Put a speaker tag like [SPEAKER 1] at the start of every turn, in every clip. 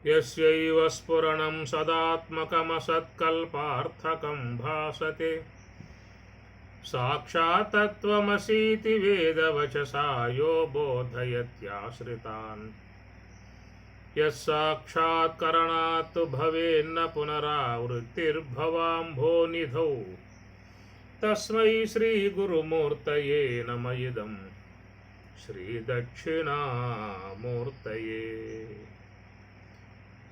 [SPEAKER 1] यस्यैव स्फुरणं सदात्मकमसत्कल्पार्थकं भासते साक्षात् तत्त्वमसीति वेदवचसा यो बोधयत्याश्रितान् यस्साक्षात्करणात् तु भवेन्न पुनरावृत्तिर्भवाम्भोनिधौ तस्मै श्रीगुरुमूर्तये नम इदं श्रीदक्षिणामूर्तये।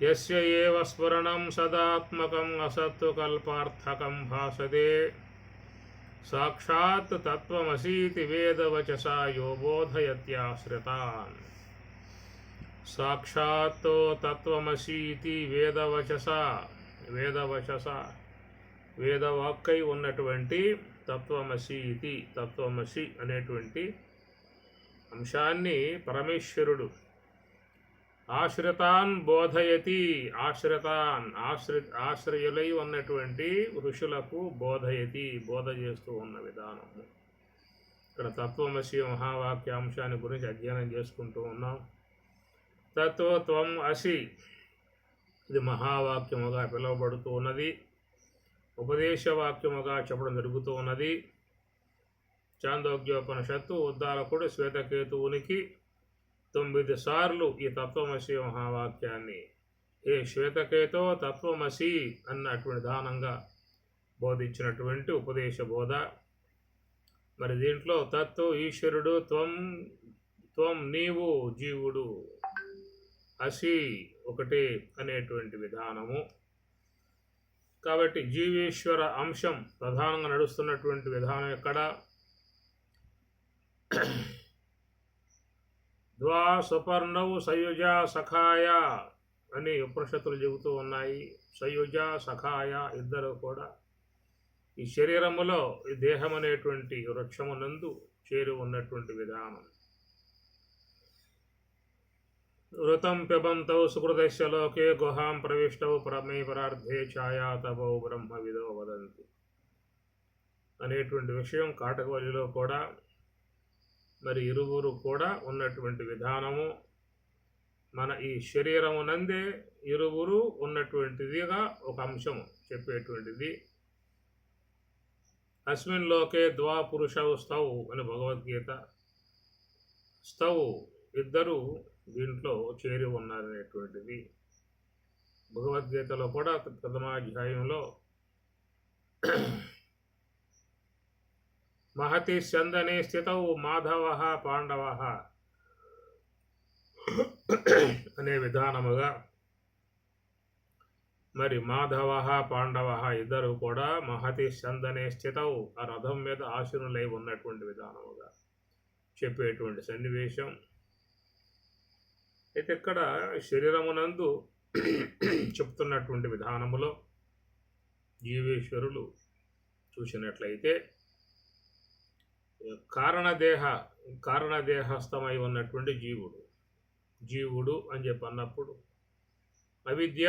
[SPEAKER 1] यस्य एव स्फुरणं सदात्मकम् असत्त्वकल्पार्थकं भासते साक्षात् तत्त्वमसीति वेदवचसा यो बोधयत्याश्रितान्। साक्षात् तत्त्वमसीति వేదవచసా వేదవాక్కై ఉన్నటువంటి తత్వమసీతి తత్వమసి అనేటువంటి అంశాన్ని పరమేశ్వరుడు ఆశ్రితాన్ బోధయతి ఆశ్రయులై ఉన్నటువంటి ఋషులకు బోధయతి బోధ చేస్తూ ఉన్న విధానము. ఇక్కడ తత్వమసి మహావాక్యాంశాన్ని గురించి అధ్యయనం చేసుకుంటూ ఉన్నాం. తత్వత్వం అసి ఇది మహావాక్యముగా పిలువబడుతూ ఉన్నది, ఉపదేశవాక్యముగా చెప్పడం జరుగుతూ ఉన్నది. చాందోగ్యోపనిషత్తు ఉద్దాలకుడు శ్వేతకేతువునికి 9 సార్లు ఈ తత్వమసి మహావాక్యాన్ని ఏ శ్వేతకేతో తత్వమసి అన్నటువంటి దానంగా బోధించినటువంటి ఉపదేశ బోధ. మరి దీంట్లో తత్వ ఈశ్వరుడు, త్వం నీవు, జీవుడు, అసి ఒకటే అనేటువంటి విధానము. కాబట్టి జీవేశ్వర అంశం ప్రధానంగా నడుస్తున్నటువంటి విధానం ఎక్కడ? ద్వా సుపర్ణౌ సయుజ సఖాయ అని ఉపనిషత్తులు చెబుతూ ఉన్నాయి. సయుజ సఖాయ ఇద్దరు కూడా ఈ శరీరములో ఈ దేహం అనేటువంటి వృక్షమునందు చేరి ఉన్నటువంటి విధానం. ఋతం పిబంతౌ సుకృతస్య లోకే గుహాం ప్రవిష్టౌ పరమే పరార్థే ఛాయా తపౌ బ్రహ్మవిదో వదంతి అనేటువంటి విషయం కాటకవల్లిలో కూడా మరి ఇరువురు కూడా ఉన్నటువంటి విధానము. మన ఈ శరీరమునందే ఇరువురు ఉన్నటువంటిదిగా ఒక అంశము చెప్పేటువంటిది. అస్మిన్ లోకే ద్వా పురుషౌ స్తౌ అని భగవద్గీత. స్తౌ ఇద్దరు దీంట్లో చేరి ఉన్నారనేటువంటిది. భగవద్గీతలో కూడా ప్రథమాధ్యాయంలో మహతి స్యందనే స్థితౌ మాధవ పాండవ అనే విధానముగా మరి మాధవ పాండవ ఇద్దరు కూడా మహతి స్యందనే స్థితౌ ఆ రథం మీద ఆశీనులై ఉన్నటువంటి విధానముగా చెప్పేటువంటి సన్నివేశం. అయితే ఇక్కడ శరీరమునందు చెప్తున్నటువంటి విధానములో జీవేశ్వరులు చూసినట్లయితే కారణదేహస్థమై ఉన్నటువంటి జీవుడు అని చెప్పి అన్నప్పుడు అవిద్య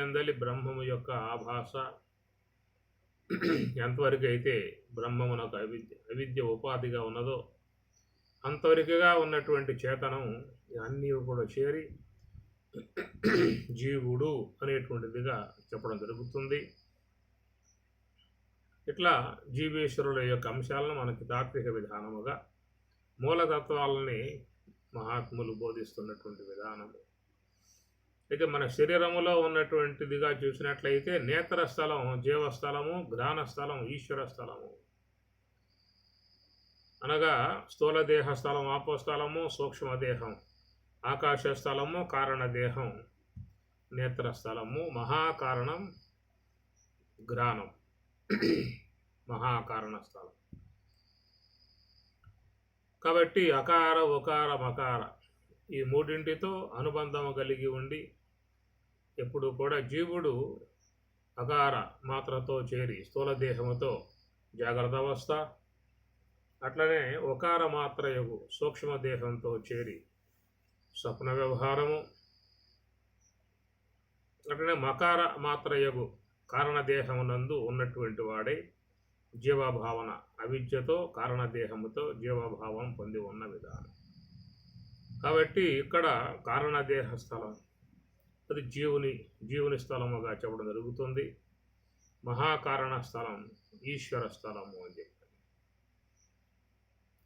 [SPEAKER 1] ఎందలి బ్రహ్మము యొక్క ఆభాస ఎంతవరకు అయితే బ్రహ్మమునకు అవిద్య ఉపాధిగా ఉన్నదో అంతవరకుగా ఉన్నటువంటి చేతనం అన్నీ కూడా చేరి జీవుడు అనేటువంటిదిగా చెప్పడం జరుగుతుంది. ఇట్లా జీవేశ్వరుల యొక్క అంశాలను మనకి తాత్విక విధానముగా మూలతత్వాలని మహాత్ములు బోధిస్తున్నటువంటి విధానము. అయితే మన శరీరములో ఉన్నటువంటిదిగా చూసినట్లయితే నేత్రస్థలం జీవస్థలము, జ్ఞానస్థలం ఈశ్వర స్థలము. అనగా స్థూలదేహ స్థలం ఆపోస్థలము, సూక్ష్మదేహం ఆకాశస్థలము, కారణదేహం నేత్రస్థలము, మహాకారణం జ్ఞానం మహాకారణ స్థలం. కాబట్టి అకార ఉకార మకార ఈ మూడింటితో అనుబంధము కలిగి ఉండి ఎప్పుడు కూడా జీవుడు అకార మాత్రతో చేరి స్థూలదేహముతో జాగ్రత్త అవస్థ, అట్లనే ఒకార మాత్రయగు సూక్ష్మదేహంతో చేరి స్వప్న వ్యవహారము, అట్లనే మకార మాత్రయగు కారణదేహమునందు ఉన్నటువంటి వాడై జీవభావన అవిద్యతో కారణదేహముతో జీవభావం పొంది ఉన్న విధానం. కాబట్టి ఇక్కడ కారణదేహ స్థలం అది జీవుని స్థలముగా చెప్పడం జరుగుతుంది. మహాకారణ స్థలం ఈశ్వర స్థలము అని చెప్పి.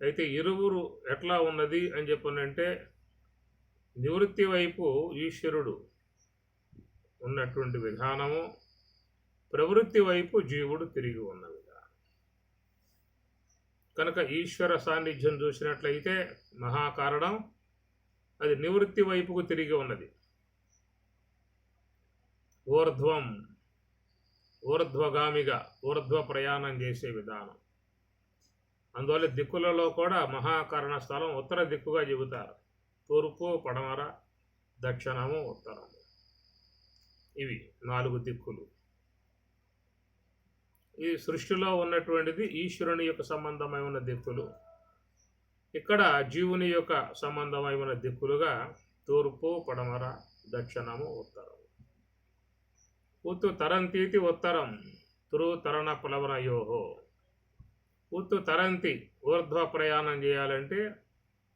[SPEAKER 1] అయితే ఇరువురు ఎట్లా ఉన్నది అని చెప్పనంటే, నివృత్తి వైపు ఈశ్వరుడు ఉన్నటువంటి విధానము, ప్రవృత్తి వైపు జీవుడు తిరిగి ఉన్న విధానం. కనుక ఈశ్వర సాన్నిధ్యం చూసినట్లయితే మహాకారణం అది నివృత్తి వైపుకు తిరిగి ఉన్నది. ఊర్ధ్వగామిగా ఊర్ధ్వ ప్రయాణం చేసే విధానం. అందువల్ల దిక్కులలో కూడా మహాకారణ స్థలం ఉత్తర దిక్కుగా చెబుతారు. తూర్పు, పడమర, దక్షిణము, ఉత్తరము. ఇవి 4 దిక్కులు. ఈ సృష్టిలో ఉన్నటువంటిది ఈశ్వరుని యొక్క సంబంధమై ఉన్న దిక్కులు. ఇక్కడ జీవుని యొక్క సంబంధమై ఉన్న దిక్కులుగా తూర్పు, పడమర, దక్షిణము, ఉత్తరం. ఉత్తు తరంతీతి ఉత్తరం తురు తరణ పులవనయోహో. ఉత్తు తరంతి ఊర్ధ్వ ప్రయాణం చేయాలంటే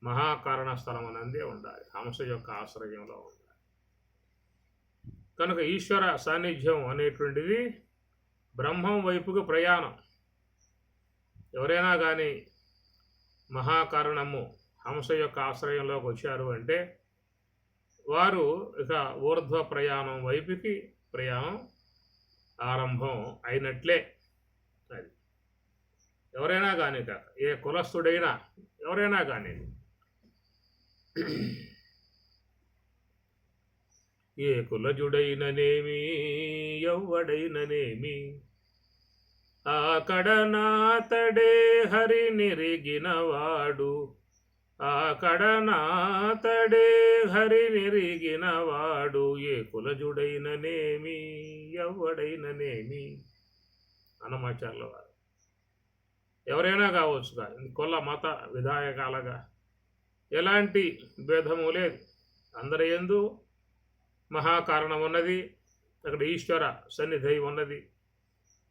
[SPEAKER 1] మహాకారణ స్థలం అనందే ఉండాలి, హంస యొక్క ఆశ్రయంలో ఉండాలి. కనుక ఈశ్వర సాన్నిధ్యం అనేటువంటిది బ్రహ్మం వైపుకు ప్రయాణం. ఎవరైనా కానీ మహాకారణము హంస యొక్క ఆశ్రయంలోకి వచ్చారు అంటే వారు ఇక ఊర్ధ్వ ప్రయాణం వైపుకి ప్రయాణం ఆరంభం అయినట్లే. అది ఎవరైనా కానీ కాక, ఏ కులస్థుడైనా ఎవరైనా కానీ, ఏ కులజుడైననేమి ఎవ్వడైననేమి ఆకడనాతడే హరి నిరిగినవాడు, ఆకడనాతడే హరి నిరిగినవాడు, ఏ కులజుడైననేమి ఎవ్వడైననేమి. అన్నమాచార్ల వారు. ఎవరైనా కావచ్చుగా, కుల మత విధాయకాలుగా ఎలాంటి భేదము లేదు. అందరి యందు మహాకారణం ఉన్నది, అక్కడ ఈశ్వర సన్నిధి ఉన్నది.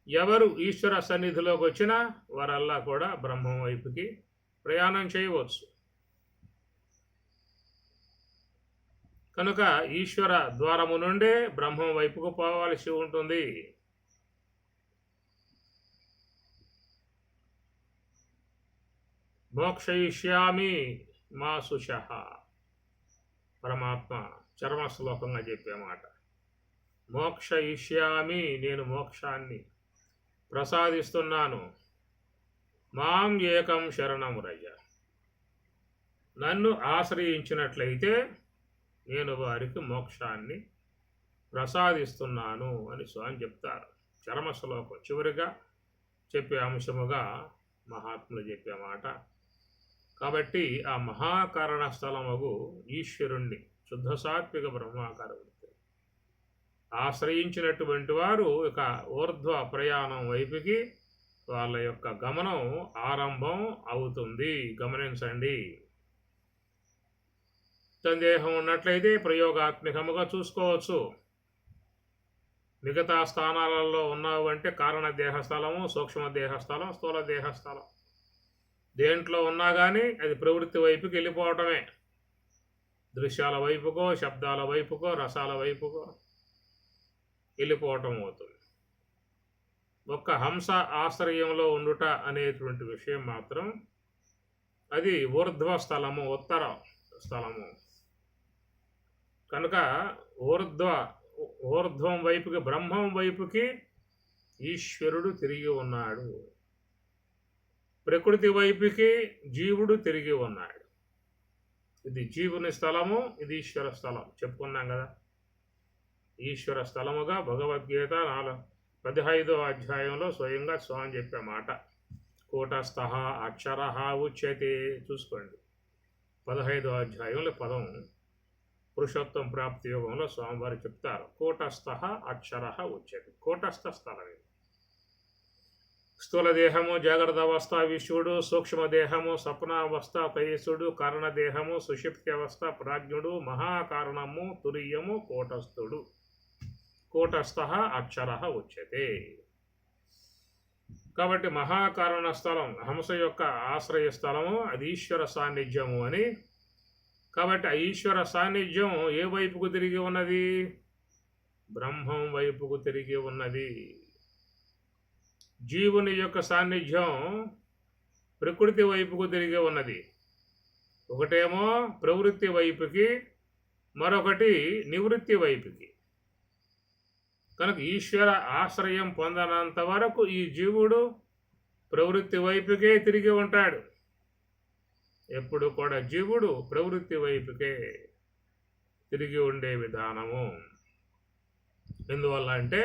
[SPEAKER 1] ఎవరు ఈశ్వర సన్నిధిలోకి వచ్చినా వారల్లా కూడా బ్రహ్మం వైపుకి ప్రయాణం చేయవచ్చు. కనుక ఈశ్వర ద్వారము నుండే బ్రహ్మం వైపుకు పోవాల్సి ఉంటుంది. మోక్షయిష్యామి మా సుషః. పరమాత్మ చర్మశ్లోకంగా చెప్పే మాట. మోక్షయిష్యామి, నేను మోక్షాన్ని ప్రసాదిస్తున్నాను. మాం ఏకం శరణం రజ. నన్ను ఆశ్రయించినట్లయితే నేను వారికి మోక్షాన్ని ప్రసాదిస్తున్నాను అని స్వామి చెప్తారు. చర్మశ్లోకం చివరిగా చెప్పే అంశముగా మహాత్ములు చెప్పే మాట. కాబట్టి ఆ మహాకారణ స్థలముగు ఈశ్వరుణ్ణి, శుద్ధ సాత్విక బ్రహ్మాకార వృత్తి ఆశ్రయించినటువంటి వారు ఇక ఊర్ధ్వ ప్రయాణం వైపుకి వాళ్ళ యొక్క గమనం ఆరంభం అవుతుంది. గమనించండి. సందేహం ఉన్నట్లయితే ప్రయోగాత్మకముగా చూసుకోవచ్చు. మిగతా స్థానాలలో ఉన్నావు అంటే కారణ దేహస్థలము, సూక్ష్మ దేహస్థలం, స్థూల దేహస్థలం, దేంట్లో ఉన్నా కానీ అది ప్రవృత్తి వైపుకి వెళ్ళిపోవటమే. దృశ్యాల వైపుకో, శబ్దాల వైపుకో, రసాల వైపుకో వెళ్ళిపోవటం అవుతుంది. ఒక్క హంస ఆశ్రయంలో ఉండుట అనేటువంటి విషయం మాత్రం అది ఊర్ధ్వ స్థలము, ఉత్తర స్థలము. కనుక ఊర్ధ్వం వైపుకి, బ్రహ్మం వైపుకి ఈశ్వరుడు తిరిగి ఉన్నాడు. ప్రకృతి వైపుకి జీవుడు తిరిగి ఉన్నాడు. ఇది జీవుని స్థలము, ఇది ఈశ్వర స్థలం చెప్పుకున్నాం కదా. ఈశ్వర స్థలముగా భగవద్గీత 15వ అధ్యాయంలో స్వయంగా స్వామి చెప్పే మాట. కూటస్థః అక్షరః ఉచ్యతే. చూసుకోండి, 15వ అధ్యాయంలో పదం పురుషోత్తం ప్రాప్తి యోగంలో స్వామివారు చెప్తారు. కూటస్థః అక్షరః ఉచ్యతే. కూటస్థ స్థలం ఇది. స్థూల దేహము జాగ్రత్త అవస్థ విశ్వడు, సూక్ష్మదేహము స్వప్నావస్థ తైసుడు, కారణదేహము సుషిప్తి అవస్థ ప్రాజ్ఞుడు, మహాకారణము తురీయము కూటస్థుడు. కూటస్థః అక్షరః ఉచ్యతే. కాబట్టి మహాకారణ స్థలం, హంస యొక్క ఆశ్రయ స్థలము, అది ఈశ్వర సాన్నిధ్యము అని. కాబట్టి ఆ ఈశ్వర సాన్నిధ్యం ఏ వైపుకు తిరిగి ఉన్నది? బ్రహ్మం వైపుకు తిరిగి ఉన్నది. జీవుని యొక్క సాన్నిధ్యం ప్రకృతి వైపుకు తిరిగి ఉన్నది. ఒకటేమో ప్రవృత్తి వైపుకి, మరొకటి నివృత్తి వైపుకి. కనుక ఈశ్వర ఆశ్రయం పొందనంత వరకు ఈ జీవుడు ప్రవృత్తి వైపుకే తిరిగి ఉంటాడు. ఎప్పుడు కూడా జీవుడు ప్రవృత్తి వైపుకే తిరిగి ఉండే విధానము. ఎందువల్ల అంటే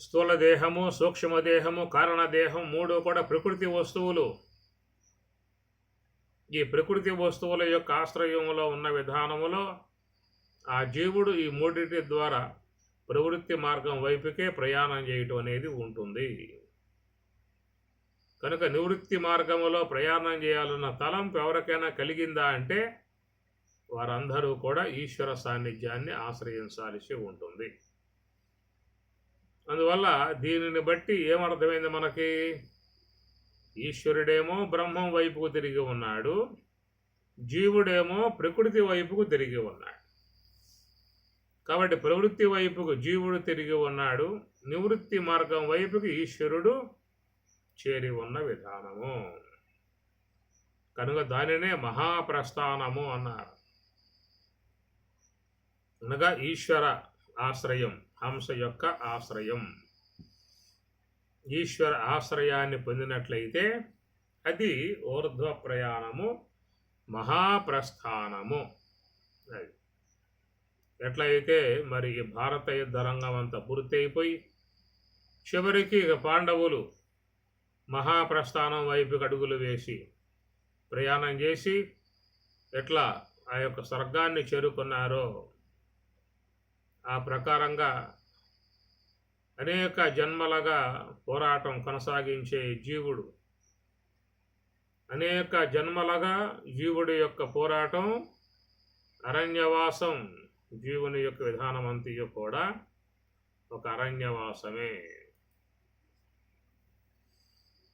[SPEAKER 1] స్థూల దేహము, సూక్ష్మదేహము, కారణదేహం మూడు కూడా ప్రకృతి వస్తువులు. ఈ ప్రకృతి వస్తువుల యొక్క ఆశ్రయంలో ఉన్న విధానములో ఆ జీవుడు ఈ మూడింటి ద్వారా ప్రవృత్తి మార్గం వైపుకే ప్రయాణం చేయటం అనేది ఉంటుంది. కనుక నివృత్తి మార్గములో ప్రయాణం చేయాలన్న తలంపు ఎవరికైనా కలిగిందా అంటే వారందరూ కూడా ఈశ్వర సాన్నిధ్యాన్ని ఆశ్రయించాల్సి ఉంటుంది. అందువల్ల దీనిని బట్టి ఏమర్థమైంది మనకి? ఈశ్వరుడేమో బ్రహ్మం వైపుకు తిరిగి ఉన్నాడు, జీవుడేమో ప్రకృతి వైపుకు తిరిగి ఉన్నాడు. కాబట్టి ప్రవృత్తి వైపుకు జీవుడు తిరిగి ఉన్నాడు, నివృత్తి మార్గం వైపుకి ఈశ్వరుడు చేరి ఉన్న విధానము. కనుక దానినే మహాప్రస్థానము అన్నారు. అనగా ఈశ్వర ఆశ్రయం, హంస యొక్క ఆశ్రయం. ఈశ్వర ఆశ్రయాన్ని పొందినట్లయితే అది ఊర్ధ్వ ప్రయాణము, మహాప్రస్థానము. ఎట్లయితే మరి భారత యుద్ధ రంగం అంతా పూర్తి అయిపోయి చివరికి పాండవులు మహాప్రస్థానం వైపుకి అడుగులు వేసి ప్రయాణం చేసి ఎట్లా ఆ యొక్క స్వర్గాన్ని చేరుకున్నారో ఆ ప్రకారంగా అనేక జన్మలుగా పోరాటం కొనసాగించే జీవుడు, అనేక జన్మలుగా జీవుడి యొక్క పోరాటం, అరణ్యవాసం, జీవుని యొక్క విధానం అంతయు కూడా ఒక అరణ్యవాసమే.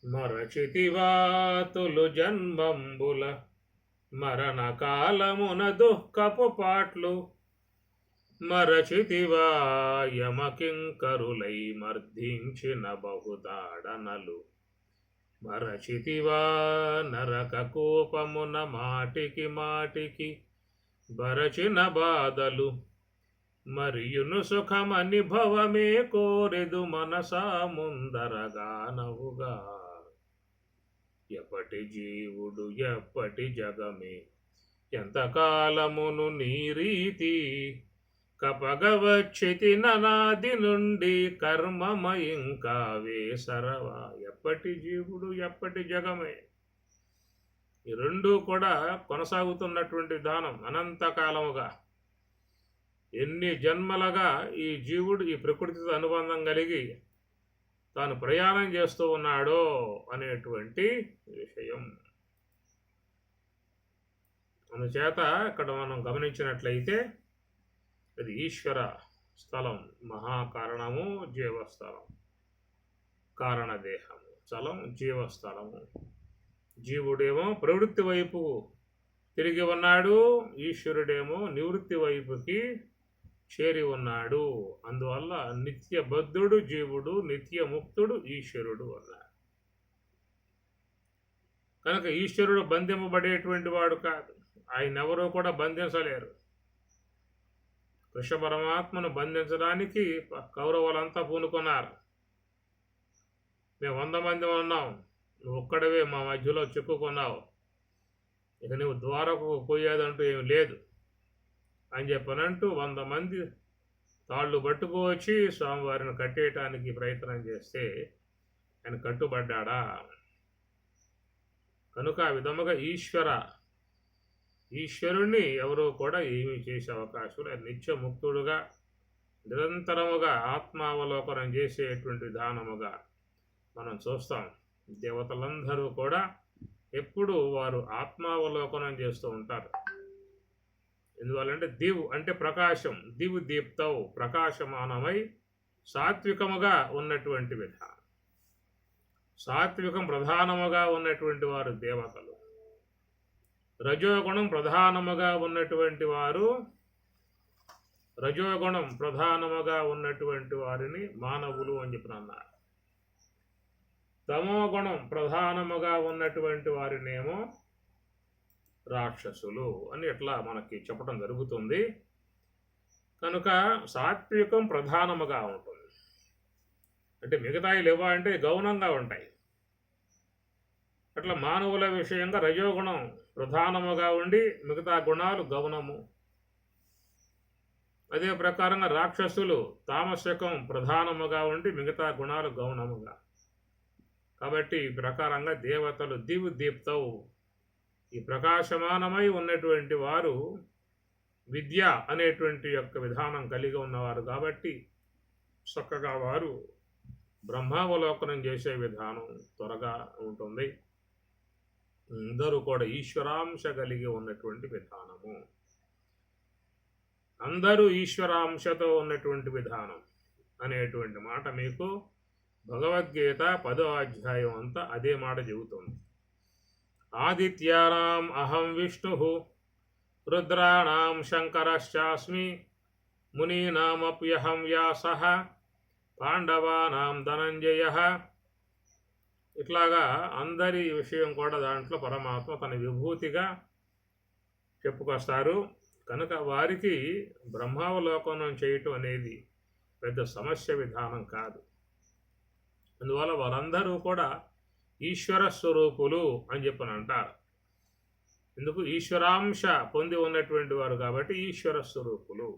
[SPEAKER 1] మరచితివాతులు జన్మంబుల మరణ కాలమున దుఃఖపు పాట్లు, మరచితివా యమకింకరులై మర్దించిన బహుదాడనలు, మరచితివా నరక కోపమున మాటికి మాటికి బరచిన బాధలు, మరియును సుఖమని భవమే కోరెదు మనసా ముందరగానవుగా. ఎప్పటి జీవుడు ఎప్పటి జగమే ఎంతకాలమును నీ రీతి, కపగవచ్చితి ననాది నుండి కర్మమయింకా వేసరవా. ఎప్పటి జీవుడు ఎప్పటి జగమే, ఈ రెండూ కూడా కొనసాగుతున్నటువంటి విధానం. అనంతకాలముగా ఎన్ని జన్మలుగా ఈ జీవుడు ఈ ప్రకృతితో అనుబంధం కలిగి తాను ప్రయాణం చేస్తూ ఉన్నాడో అనేటువంటి విషయం. అందుచేత ఇక్కడ మనం గమనించినట్లయితే అది ఈశ్వర స్థలం, మహాకారణము, జీవస్థలం. కారణదేహము స్థలం, జీవస్థలము. జీవుడేమో ప్రవృత్తి వైపు తిరిగి ఉన్నాడు, ఈశ్వరుడేమో నివృత్తి వైపుకి చేరి ఉన్నాడు. అందువల్ల నిత్య బద్ధుడు జీవుడు, నిత్య ముక్తుడు ఈశ్వరుడు అన్నాడు. కనుక ఈశ్వరుడు బంధింపబడేటువంటి వాడు కాదు, ఆయన ఎవరూ కూడా బంధించలేరు. కృష్ణ పరమాత్మను బంధించడానికి కౌరవులంతా పూనుకున్నారు. మేము 100 మంది ఉన్నాం, నువ్వు ఒక్కడవే మా మధ్యలో చిక్కుకున్నావు, ఇక నువ్వు ద్వారకు పోయేదంటూ ఏమి లేదు అని చెప్పనంటూ 100 మంది తాళ్ళు పట్టుకువచ్చి స్వామివారిని కట్టేయటానికి ప్రయత్నం చేస్తే ఆయన కట్టుబడ్డాడా? కనుక ఆ విధముగా ఈశ్వరుణ్ణి ఎవరూ కూడా ఏమీ చేసే అవకాశం లేదు. నిత్యముక్తుడుగా నిరంతరముగా ఆత్మావలోకనం చేసేటువంటి విధానముగా మనం చూస్తాం. దేవతలందరూ కూడా ఎప్పుడు వారు ఆత్మావలోకనం చేస్తూ ఉంటారు. ఎందువల్లంటే దివ్ అంటే ప్రకాశం, దివ్ దీప్తవు, ప్రకాశమానమై సాత్వికముగా ఉన్నటువంటి విధానం. సాత్వికం ప్రధానముగా ఉన్నటువంటి వారు దేవతలు. రజోగుణం ప్రధానముగా ఉన్నటువంటి వారిని మానవులు అని చెప్పిన అన్నారు. తమోగుణం ప్రధానముగా ఉన్నటువంటి వారినేమో రాక్షసులు అని ఇట్లా మనకి చెప్పడం జరుగుతుంది. కనుక సాత్వికం ప్రధానముగా ఉంటుంది. అంటే మిగతాయి లేవా అంటే గౌణంగా ఉంటాయి. అట్లా మానవుల విషయంగా రజోగుణం ప్రధానముగా ఉండి మిగతా గుణాలు గౌణము. అదే ప్రకారంగా రాక్షసులు తామసికం ప్రధానముగా ఉండి మిగతా గుణాలు గౌణముగా. కాబట్టి ఈ ప్రకారంగా దేవతలు దీప్తవు, ఈ ప్రకాశమానమై ఉన్నటువంటి వారు విద్య అనేటువంటి యొక్క విధానం కలిగి ఉన్నవారు కాబట్టి చక్కగా వారు బ్రహ్మావలోకనం చేసే విధానం త్వరగా ఉంటుంది. అందరూ కూడా ఈశ్వరాంశ కలిగి ఉన్నటువంటి విధానము, అందరూ ఈశ్వరాంశతో ఉన్నటువంటి విధానం అనేటువంటి మాట మీకు భగవద్గీత 10వ అధ్యాయం అంతా అదే మాట చెబుతుంది. ఆదిత్యానాం అహం విష్ణు, రుద్రాణాం శంకరశ్చాస్మి, మునీనామప్యహం వ్యాసః, పాండవానాం ధనంజయ. ఇట్లాగా అందరి విషయం కూడా దాంట్లో పరమాత్మ తన విభూతిగా చెప్పుకొస్తారు. కనుక వారికి బ్రహ్మావలోకనం చేయటం అనేది పెద్ద సమస్య విధానం కాదు. అందువల్ల వారందరూ కూడా ఈశ్వర స్వరూపులు అని చెప్పని అంటారు. ఎందుకు? ఈశ్వరాంశ పొంది ఉన్నటువంటి వారు కాబట్టి ఈశ్వర స్వరూపులు.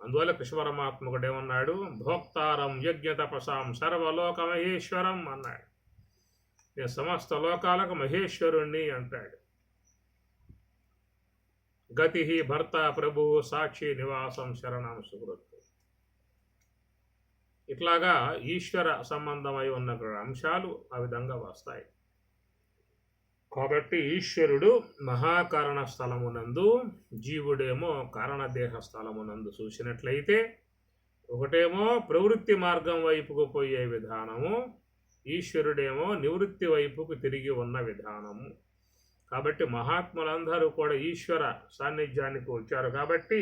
[SPEAKER 1] అందువల్ల కృష్ణ పరమాత్మ ఒకటి ఏమన్నాడు? భోక్తారం యజ్ఞ తపసాం సర్వలోక మహేశ్వరం అన్నాడు. నేను సమస్త లోకాలకు మహేశ్వరుణ్ణి అంటాడు. గతి భర్త ప్రభు సాక్షి నివాసం శరణం సుహృత్. ఇట్లాగా ఈశ్వర సంబంధమై ఉన్న అంశాలు ఆ విధంగా వస్తాయి. కాబట్టి ఈశ్వరుడు మహాకారణ స్థలమునందు, జీవుడేమో కారణదేహ స్థలమునందు చూసినట్లయితే ఒకటేమో ప్రవృత్తి మార్గం వైపుకు పోయే విధానము, ఈశ్వరుడేమో నివృత్తి వైపుకు తిరిగి ఉన్న విధానము. కాబట్టి మహాత్ములందరూ కూడా ఈశ్వర సాన్నిధ్యానికి వచ్చారు కాబట్టి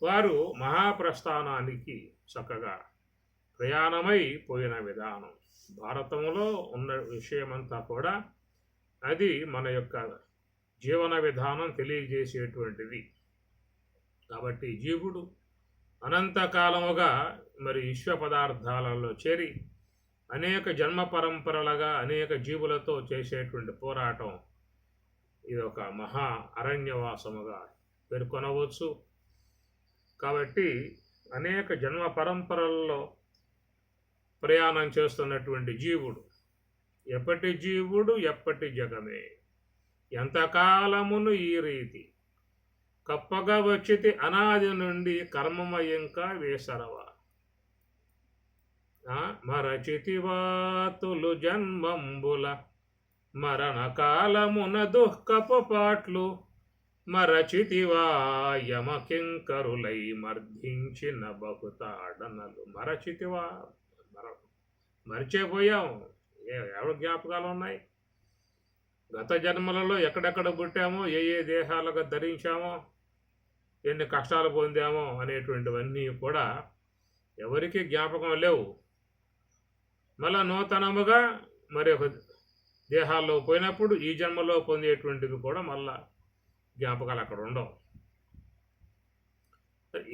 [SPEAKER 1] వారు మహాప్రస్థానానికి చక్కగా ప్రయాణమై పోయిన విధానం. భారతంలో ఉన్న విషయమంతా కూడా అది మన యొక్క జీవన విధానం తెలియజేసేటువంటిది. కాబట్టి జీవుడు అనంతకాలముగా మరి విశ్వ పదార్థాలలో చేరి అనేక జన్మ పరంపరలుగా అనేక జీవులతో చేసేటువంటి పోరాటం ఇది ఒక మహా అరణ్యవాసముగా పేర్కొనవచ్చు. కాబట్టి అనేక జన్మ పరంపరల్లో ప్రయాణం చేస్తున్నటువంటి జీవుడు ఎప్పటి జీవుడు ఎప్పటి జగమే, ఎంతకాలమును ఈ రీతి కప్పగా వచ్చితి అనాది నుండి కర్మమయంకా వేసరవా. మరచితివాతులు జన్మంబుల మరణ కాలమున దుఃఖపు పాట్లు, మరచితివా యమకింకరులై మర్ధించిన బహుతాడనలు. మరచితివా, మరిచిపోయాం. ఎవరి జ్ఞాపకాలు ఉన్నాయి? గత జన్మలలో ఎక్కడెక్కడ పుట్టామో, ఏ ఏ దేహాలుగా ధరించామో, ఎన్ని కష్టాలు పొందామో అనేటువంటివన్నీ కూడా ఎవరికి జ్ఞాపకం లేవు. మళ్ళా నూతనముగా మరి ఒక దేహాల్లో పోయినప్పుడు ఈ జన్మలో పొందేటువంటివి కూడా మళ్ళా జ్ఞాపకాలు అక్కడ ఉండవు.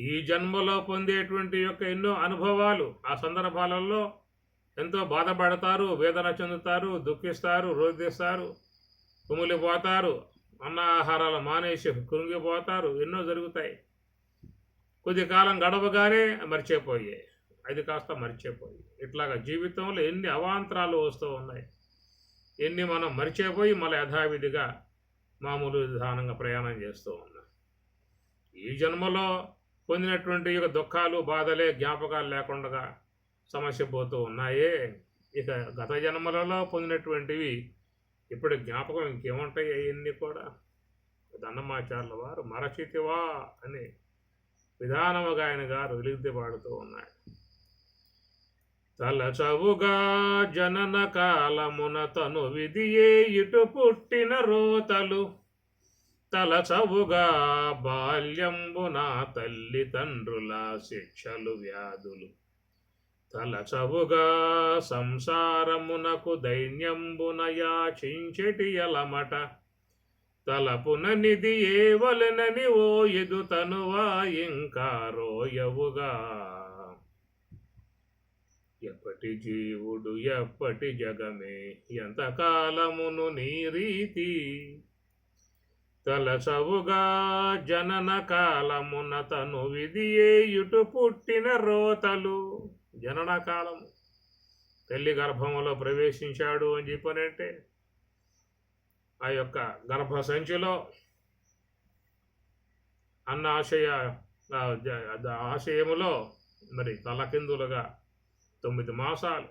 [SPEAKER 1] ఈ జన్మలో పొందేటువంటి యొక్క ఎన్నో అనుభవాలు ఆ సందర్భాలలో ఎంతో బాధపడతారు, వేదన చెందుతారు, దుఃఖిస్తారు, రోధిస్తారు, కుమిలిపోతారు, అన్న ఆహారాలు మానేసి కృంగిపోతారు. ఎన్నో జరుగుతాయి. కొద్ది కాలం గడవగానే మర్చిపోయాయి, అది కాస్త మర్చిపోయి. ఇట్లాగా జీవితంలో ఎన్ని అవాంతరాలు వస్తూ ఉన్నాయి. ఎన్ని మనం మర్చిపోయి మళ్ళీ యథావిధిగా మామూలు విధానంగా ప్రయాణం చేస్తూ ఉన్నాం. ఈ జన్మలో పొందినటువంటి యొక్క దుఃఖాలు, బాధలే జ్ఞాపకాలు లేకుండా సమస్య పోతూ ఉన్నాయే. ఇక గత జన్మలలో పొందినటువంటివి ఇప్పుడు జ్ఞాపకం ఇంకేముంటాయి? అవన్నీ కూడా అన్నమాచార్యుల వారు మరచితివా అనే విధానముగా ఆయన గారు వెలిగితే పాడుతూ ఉన్నాడు. తలచవుగా జనన కాలమున తను విధియే ఇటు పుట్టిన రోతలు, తలచవుగా బాల్యంబున తల్లిదండ్రుల శిక్షలు వ్యాధులు, తలచవుగా సంసారమునకు దైన్యంబున యాచించెటి ఎలమట, తలపున నిధి ఏవలెనని ఓ ఎదుతనువా ఇంకా రోయవుగా. ఎప్పటి జీవుడు ఎప్పటి జగమే ఎంతకాలమును నీ రీతి, తలచవుగా జనన కాలమున తను విధియే ఇటు పుట్టిన రోతలు. జనన కాలము, తల్లి గర్భములో ప్రవేశించాడు అని చెప్పనంటే ఆ యొక్క గర్భసంచిలో అన్న ఆశయములో మరి తలకిందులుగా 9 మాసాలు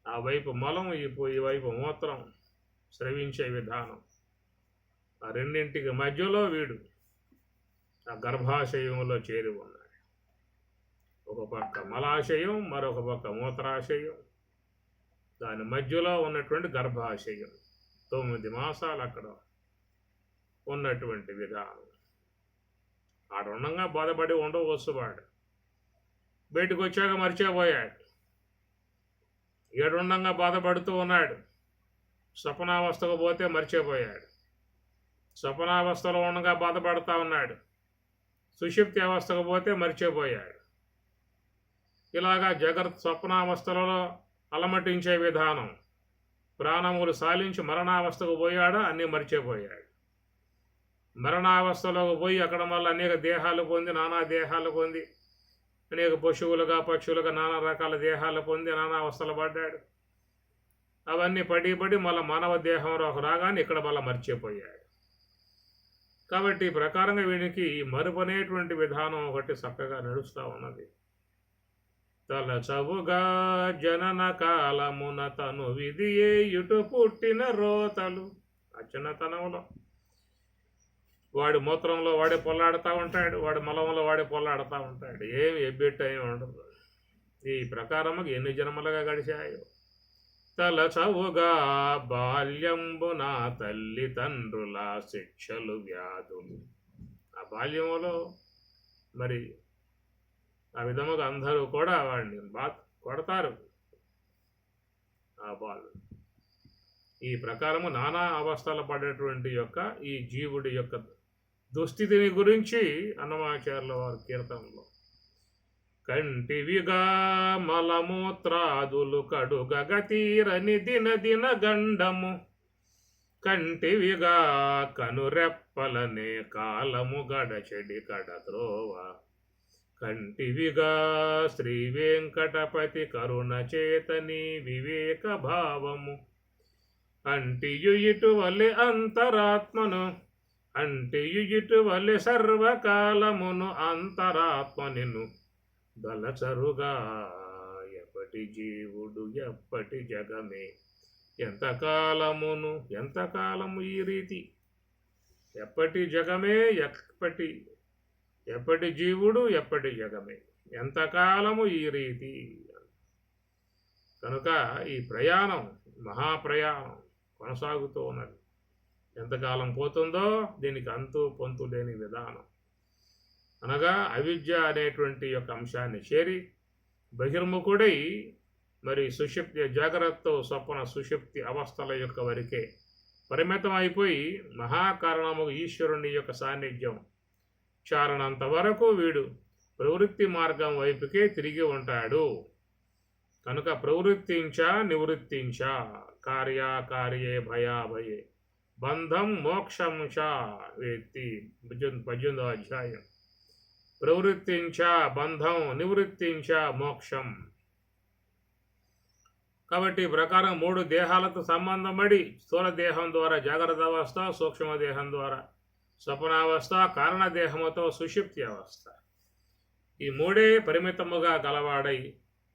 [SPEAKER 1] ఆ వైపు మలం ఈ వైపు మూత్రం స్రవించే విధానం, ఆ రెండింటికి మధ్యలో వీడు ఆ గర్భాశయంలో చేరి ఉన్నాడు. ఒక పక్క మలాశయం, మరొక పక్క మూత్రాశయం, దాని మధ్యలో ఉన్నటువంటి గర్భాశయం. 9 మాసాలు అక్కడ ఉన్నటువంటి విధానం. ఆడుండంగా బాధపడి ఉండవచ్చు వాడు, బయటకు వచ్చాక మర్చిపోయాడు. ఏడుండంగా బాధపడుతూ ఉన్నాడు, స్వప్నావస్థకు పోతే మర్చిపోయాడు. స్వప్నావస్థలో ఉండగా బాధపడుతూ ఉన్నాడు, సుషుప్తి అవస్థకు పోతే మర్చిపోయాడు. ఇలాగా స్వప్నావస్థలలో అలమటించే విధానం, ప్రాణములు సాలించి మరణావస్థకు పోయాడో అన్నీ మర్చిపోయాడు. మరణావస్థలోకి పోయి అక్కడ మళ్ళీ అనేక దేహాలు పొంది, నానా దేహాలు పొంది, అనేక పశువులుగా పక్షులుగా నానా రకాల దేహాలు పొంది నానా అవస్థలు పడ్డాడు. అవన్నీ పడి మళ్ళీ మానవ దేహంలో రాగానే ఇక్కడ మళ్ళీ మర్చిపోయాడు. కాబట్టి ఈ ప్రకారంగా వీడికి మరుపనేటువంటి విధానం ఒకటి చక్కగా నడుస్తూ ఉన్నది. తలచవుగా జనన కాలమున తను విధియే ఇటు పుట్టిన రోతలు. ఆ చిన్నతనంలో వాడి మూత్రంలో వాడే పొల్లాడుతూ ఉంటాడు, వాడి మలంలో వాడే పొల్లాడుతూ ఉంటాడు. ఏమి ఎబ్బెట్టు ఏమి ఉండదు. ఈ ప్రకారము ఎన్ని జన్మలుగా గడిచాయో. తలచవుగా బాల్యంబున తల్లిదండ్రుల శిక్షలు వ్యాధులు. ఆ బాల్యములో మరి ఆ విధముగా అందరూ కూడా వాడిని కొడతారు ఆ బాలు. ఈ ప్రకారము నానా అవస్థలు పడేటువంటి యొక్క ఈ జీవుడి యొక్క దుస్థితిని గురించి అన్నమాచార్యుల వారి కీర్తనలో, కంటివిగా మలమూత్రాదులు కడుగగతీరని దిన గండము, కంటివిగా కనురెప్పలనే కాలము గడచెడి కడత్రోవ, కంటివిగా శ్రీ వెంకటపతి కరుణ చేతని వివేక భావము, అంటియు ఇటువలె అంతరాత్మను, అంటియు ఇటువలె సర్వకాలమును అంతరాత్మనిను దలచరుగా. ఎప్పటి జీవుడు ఎప్పటి జగమే ఎంతకాలము ఈ రీతి. ఎప్పటి జగమే ఎప్పటి జీవుడు ఎప్పటి జగమే ఎంతకాలము ఈ రీతి. కనుక ఈ ప్రయాణం మహాప్రయాణం కొనసాగుతూ ఉన్నది. ఎంతకాలం పోతుందో దీనికి అంతు పొంతు లేని విధానం. అనగా అవిద్య అనేటువంటి యొక్క అంశాన్ని చేరి బహిర్ముఖుడై మరి సుషుప్తి జాగ్రత్త స్వప్న సుషుప్తి అవస్థల యొక్క వరకే పరిమితం అయిపోయి మహాకారణము ఈశ్వరుని యొక్క సాన్నిధ్యం చారణంత వరకు వీడు ప్రవృత్తి మార్గం వైపుకే తిరిగి ఉంటాడు. కనుక ప్రవృత్తించా నివృత్తించా కార్యాకార్యే భయాభయే బంధం మోక్షం చ వేత్తి 18వ అధ్యాయం. ప్రవృత్తించా బంధం, నివృత్తించా మోక్షం. కాబట్టి ఈ ప్రకారం 3 దేహాలతో సంబంధం పడి స్థూల దేహం ద్వారా జాగ్రత్త అవస్థ, సూక్ష్మ దేహం ద్వారా స్వప్నావస్థ, కారణదేహముతో సుషుప్తి అవస్థ, ఈ 3 పరిమితముగా గలవాడై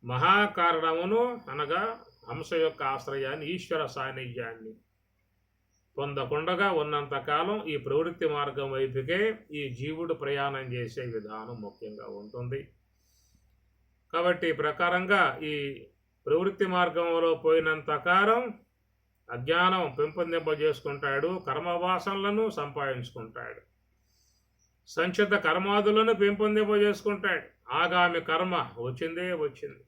[SPEAKER 1] మహాకారణమును అనగా హంస యొక్క ఆశ్రయాన్ని, ఈశ్వర సాన్నిధ్యాన్ని పొందకుండగా ఉన్నంతకాలం ఈ ప్రవృత్తి మార్గం వైపుకే ఈ జీవుడు ప్రయాణం చేసే విధానం ముఖ్యంగా ఉంటుంది. కాబట్టి ఈ ప్రకారంగా ఈ ప్రవృత్తి మార్గంలో పోయినంత కాలం అజ్ఞానం పెంపొందింపజేసుకుంటాడు, కర్మవాసనలను సంపాదించుకుంటాడు, సంచిత కర్మాదులను పెంపొందింపజేసుకుంటాడు. ఆగామి కర్మ వచ్చిందే వచ్చింది.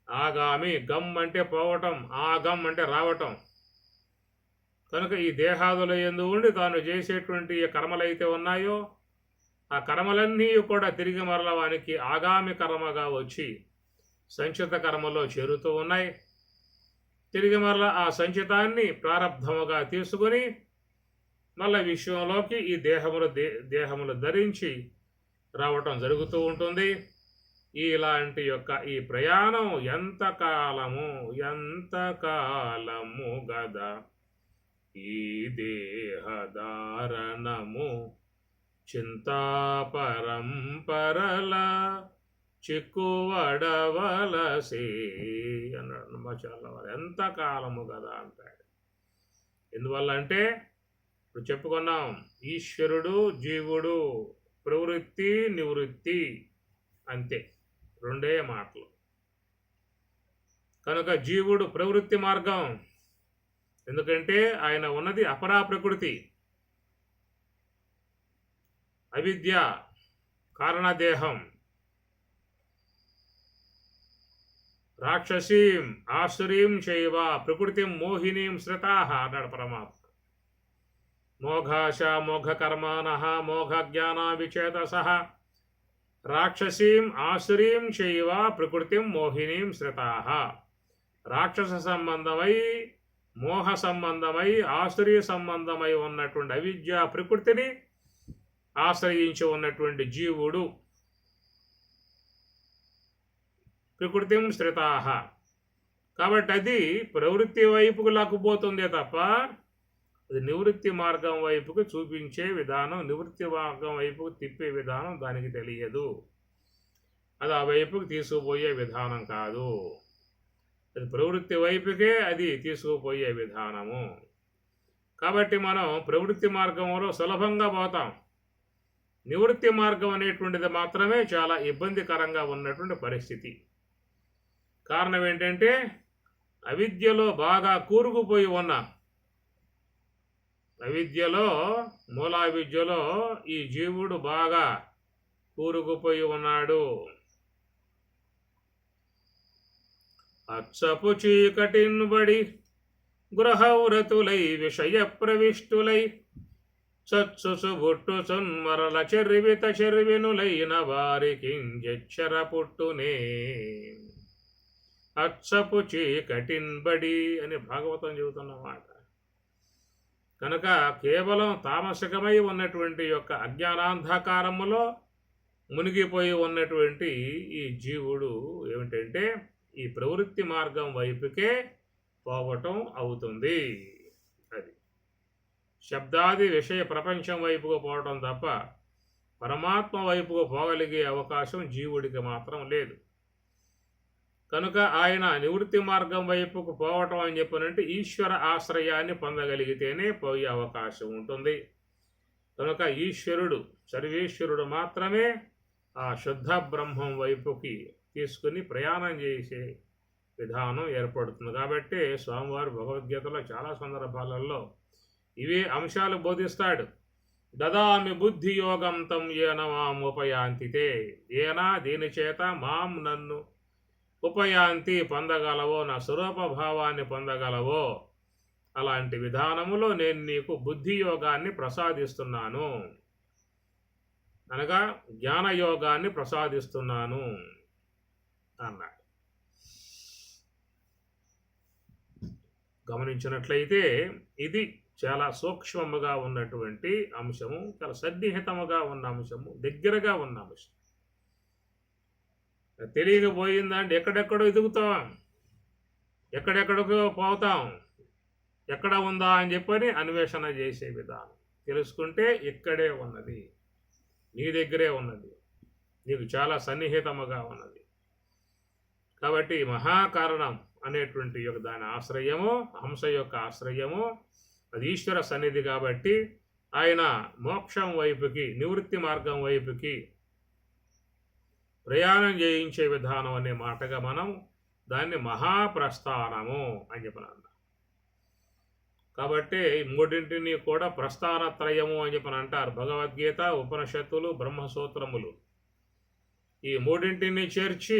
[SPEAKER 1] ఆగామి, గమ్ అంటే పోవటం, ఆగమ్ అంటే రావటం. కనుక ఈ దేహాదుల యందు ఉండి తాను చేసేటువంటి కర్మలైతే ఉన్నాయో ఆ కర్మలన్నీ కూడా తిరిగి మరల వానికి ఆగామి కర్మగా వచ్చి సంచిత కర్మలో చేరుతూ ఉన్నాయి. తిరిగి మరల ఆ సంచితాన్ని ప్రారబ్ధముగా తీసుకుని మళ్ళీ విశ్వంలోకి ఈ దేహములు ధరించి రావటం జరుగుతూ ఉంటుంది. ఇలాంటి యొక్క ఈ ప్రయాణం ఎంతకాలము గదా ఈ దేహధారణము చింతాపరంపరల చిక్కువడవలసే అన్నాడు నమ్మాచార్ల వారు. ఎంతకాలము కదా అంటాడు. ఎందువల్ల అంటే ఇప్పుడు చెప్పుకున్నాం, ఈశ్వరుడు జీవుడు, ప్రవృత్తి నివృత్తి, అంతే, రెండే మాటలు. కనుక జీవుడు ప్రవృత్తి మార్గం, ఎందుకంటే ఆయన ఉన్నది అపరా ప్రకృతి, అవిద్య కారణదేహం. రాక్షసీం ఆసురీం చైవ ప్రకృతిం మోహినీం శ్రితాః అన్నాడు పరమాత్మ. మోఘాశ మోఘకర్మాణః మోఘజ్ఞానావిచేతసః రాక్షసీం ఆసురీం చైవ ప్రకృతిం మోహినీం శ్రితాః. రాక్షస సంబంధమై, మోహ సంబంధమై, ఆసురీ సంబంధమై ఉన్నటువంటి అవిద్యా ప్రకృతిని ఆశ్రయించి ఉన్నటువంటి జీవుడు ప్రకృతిం శ్రితాః. కాబట్టి అది ప్రవృత్తి వైపుకు లాక్కుపోతుందే తప్ప అది నివృత్తి మార్గం వైపుకు చూపించే విధానం, నివృత్తి మార్గం వైపుకు తిప్పే విధానం దానికి తెలియదు. అది ఆ వైపుకు తీసుకుపోయే విధానం కాదు. అది ప్రవృత్తి వైపుకే అది తీసుకుపోయే విధానము. కాబట్టి మనం ప్రవృత్తి మార్గంలో సులభంగా పోతాం. నివృత్తి మార్గం అనేటువంటిది మాత్రమే చాలా ఇబ్బందికరంగా ఉన్నటువంటి పరిస్థితి. కారణం ఏంటంటే అవిద్యలో బాగా కూరుకుపోయి ఉన్నాం. అవిద్యలో, మూలావిద్యలో ఈ జీవుడు బాగా కూరుకుపోయి ఉన్నాడు. అచ్చపు చీకటిన్బడి గృహవ్రతులై విషయ ప్రవిష్టులై సత్సుసు బుట్టు సన్మరల చెర్విత చెర్వినులైన వారికింజెచ్చర పుట్టునే. అచ్చపు చీకటిన్బడి అని భాగవతం చెబుతున్నమాట. కనుక కేవలం తామసికమై ఉన్నటువంటి యొక్క అజ్ఞానాంధకారములో మునిగిపోయి ఉన్నటువంటి ఈ జీవుడు ఏమిటంటే ఈ ప్రవృత్తి మార్గం వైపుకే పోవటం అవుతుంది. అది శబ్దాది విషయ ప్రపంచం వైపుకు పోవటం తప్ప పరమాత్మ వైపుకు పోగలిగే అవకాశం జీవుడికి మాత్రం లేదు. కనుక ఆయన నివృత్తి మార్గం వైపుకు పోవటం అని చెప్పనంటే ఈశ్వర ఆశ్రయాన్ని పొందగలిగితేనే పోయే అవకాశం ఉంటుంది. కనుక ఈశ్వరుడు, సర్వేశ్వరుడు మాత్రమే ఆ శుద్ధ బ్రహ్మం వైపుకి తీసుకుని ప్రయాణం చేసే విధానం ఏర్పడుతుంది. కాబట్టి స్వామివారు భగవద్గీతలో చాలా సందర్భాలలో ఇవే అంశాలు బోధిస్తాడు. దదామి బుద్ధి యోగం తం ఏన మాం ఉపయాంతితే, ఏనా దీని చేత మాం నన్ను ఉపయాంతి పొందగలవో, నా స్వరూప భావాన్ని పొందగలవో అలాంటి విధానములో నేను నీకు బుద్ధి యోగాన్ని ప్రసాదిస్తున్నాను, అనగా జ్ఞానయోగాన్ని ప్రసాదిస్తున్నాను అన్నాడు. గమనించినట్లయితే ఇది చాలా సూక్ష్మముగా ఉన్నటువంటి అంశము, చాలా సన్నిహితముగా ఉన్న అంశము, దగ్గరగా ఉన్న అంశం. తెలియకపోయిందంటే ఎక్కడెక్కడో ఎదుగుతాం, ఎక్కడెక్కడికో పోతాం, ఎక్కడ ఉందా అని చెప్పని అన్వేషణ చేసే విధానం. తెలుసుకుంటే ఇక్కడే ఉన్నది, నీ దగ్గరే ఉన్నది, నీకు చాలా సన్నిహితముగా ఉన్నది. కాబట్టి మహాకారణం అనేటువంటి యొక్క దాని ఆశ్రయము, హంస యొక్క ఆశ్రయము అది ఈశ్వర సన్నిధి. కాబట్టి ఆయన మోక్షం వైపుకి, నివృత్తి మార్గం వైపుకి ప్రయాణం చేయించే విధానం అనే మాటగా మనం దాన్ని మహాప్రస్థానము అని చెప్పిన. కాబట్టి ఈ మూడింటిని కూడా ప్రస్థానత్రయము అని చెప్పని అంటారు. భగవద్గీత, ఉపనిషత్తులు, బ్రహ్మసూత్రములు ఈ మూడింటిని చేర్చి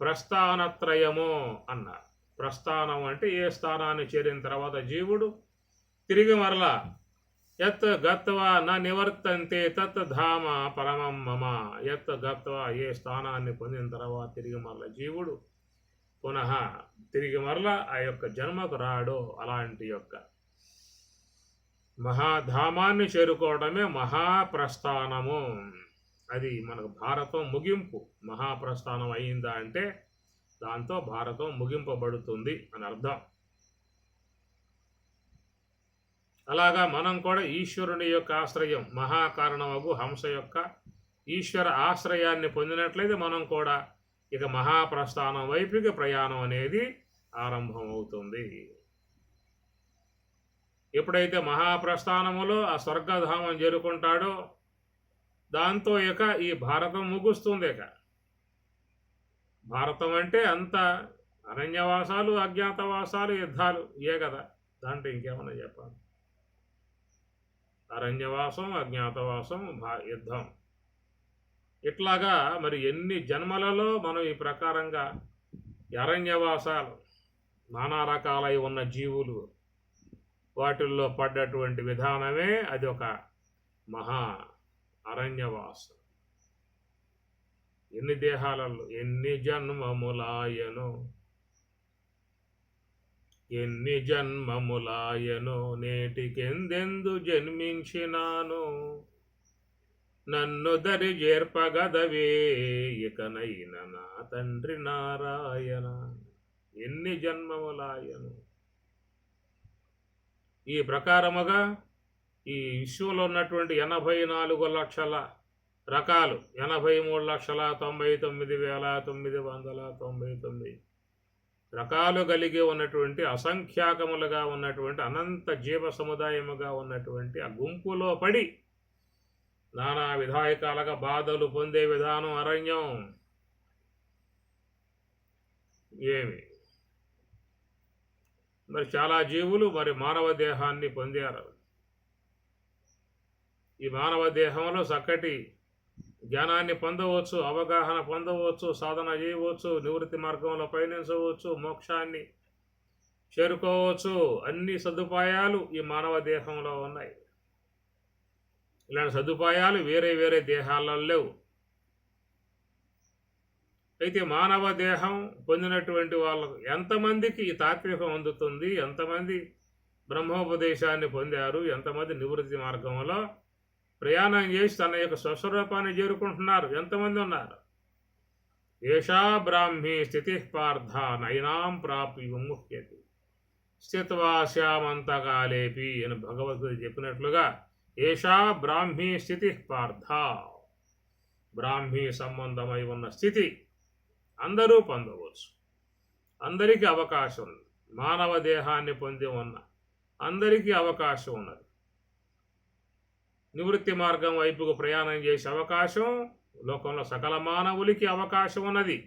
[SPEAKER 1] ప్రస్థానత్రయము అన్నారు. ప్రస్థానం అంటే ఏ స్థానాన్ని చేరిన తర్వాత జీవుడు తిరిగి మరలా యత్ గత్వా న నివర్తంతే తత్ ధామ పరమం మమ. యత్ గత్వా ఏ స్థానాన్ని పొందిన తర్వాత తిరిగి మరల జీవుడు పునః తిరిగి మరల ఆ యొక్క జన్మకు రాడో అలాంటి యొక్క మహాధామాన్ని చేరుకోవడమే మహాప్రస్థానము. అది మనకు భారతం ముగింపు. మహాప్రస్థానం అయిందా అంటే దాంతో భారతం ముగింపబడుతుంది అని అర్థం. అలాగా మనం కూడా ఈశ్వరుని యొక్క ఆశ్రయం, మహాకారణమగు హంస యొక్క ఈశ్వర ఆశ్రయాన్ని పొందినట్లయితే మనం కూడా ఇక మహాప్రస్థానం వైపుకి ప్రయాణం అనేది ఆరంభమవుతుంది. ఎప్పుడైతే మహాప్రస్థానములో ఆ స్వర్గధామం చేరుకుంటాడో దాంతో ఇక ఈ భారతం ముగుస్తుంది. ఇక భారతం అంటే అంత అరణ్యవాసాలు, అజ్ఞాతవాసాలు, యుద్ధాలు ఏ కదా, దాంట్లో ఇంకేమన్నా చెప్పాలి? అరణ్యవాసం, అజ్ఞాతవాసం, యుద్ధం, ఇట్లాగా మరి ఎన్ని జన్మలలో మనం ఈ ప్రకారంగా అరణ్యవాసాలు, నానా రకాలై ఉన్న జీవులు వాటిల్లో పడ్డటువంటి విధానమే అది ఒక మహా అరణ్యవాసం. ఎన్ని దేహాలలో ఎన్ని జన్మములాయను, ఎన్ని జన్మములాయను, నేటికెందెందు జన్మించినాను, నన్ను దరి చేర్పగదవే ఇకనైన నా తండ్రి నారాయణ. ఎన్ని జన్మములాయను. ఈ ప్రకారముగా ఈ విశ్వంలో ఉన్నటువంటి 84 లక్షల రకాలు, 83,99,999 రకాలు కలిగి ఉన్నటువంటి అసంఖ్యాకములుగా ఉన్నటువంటి అనంత జీవ సముదాయముగా ఉన్నటువంటి ఆ గుంపులో పడి నానా విధాయకాలుగా బాధలు పొందే విధానం అరణ్యం. ఏమి మరి చాలా జీవులు మరి మానవ దేహాన్ని పొందారు. ఈ మానవ దేహంలో చక్కటి జ్ఞానాన్ని పొందవచ్చు, అవగాహన పొందవచ్చు, సాధన చేయవచ్చు, నివృత్తి మార్గంలో పయనించవచ్చు, మోక్షాన్ని చేరుకోవచ్చు. అన్ని సదుపాయాలు ఈ మానవ దేహంలో ఉన్నాయి. ఇలాంటి సదుపాయాలు వేరే వేరే దేహాలలో లేవు. అయితే మానవ దేహం పొందినటువంటి వాళ్ళకు ఎంతమందికి ఈ తాత్వికం అందుతుంది, ఎంతమంది బ్రహ్మోపదేశాన్ని పొందారు, ఎంతమంది నివృత్తి మార్గంలో ప్రయాణం చేసి తన యొక్క స్వస్వరూపాన్ని చేరుకుంటున్నారు, ఎంతమంది ఉన్నారు? ఏషా బ్రాహ్మీ స్థితి పార్థ నైనాం ప్రాపి విముహ్యతి స్థిత్వా శ్యామంతకాలేపి అని భగవద్గీత చెప్పినట్లుగా ఏషా బ్రాహ్మీ స్థితి పార్థ, బ్రాహ్మీ సంబంధమై ఉన్న స్థితి అందరూ పొందవచ్చు. అందరికీ అవకాశం ఉంది. మానవ దేహాన్ని పొంది ఉన్న అందరికీ అవకాశం ఉన్నది. నివృత్తి మార్గం వైపుకు ప్రయాణం చేసే అవకాశం లోకంలో సకల మానవులకి అవకాశం ఉన్నది,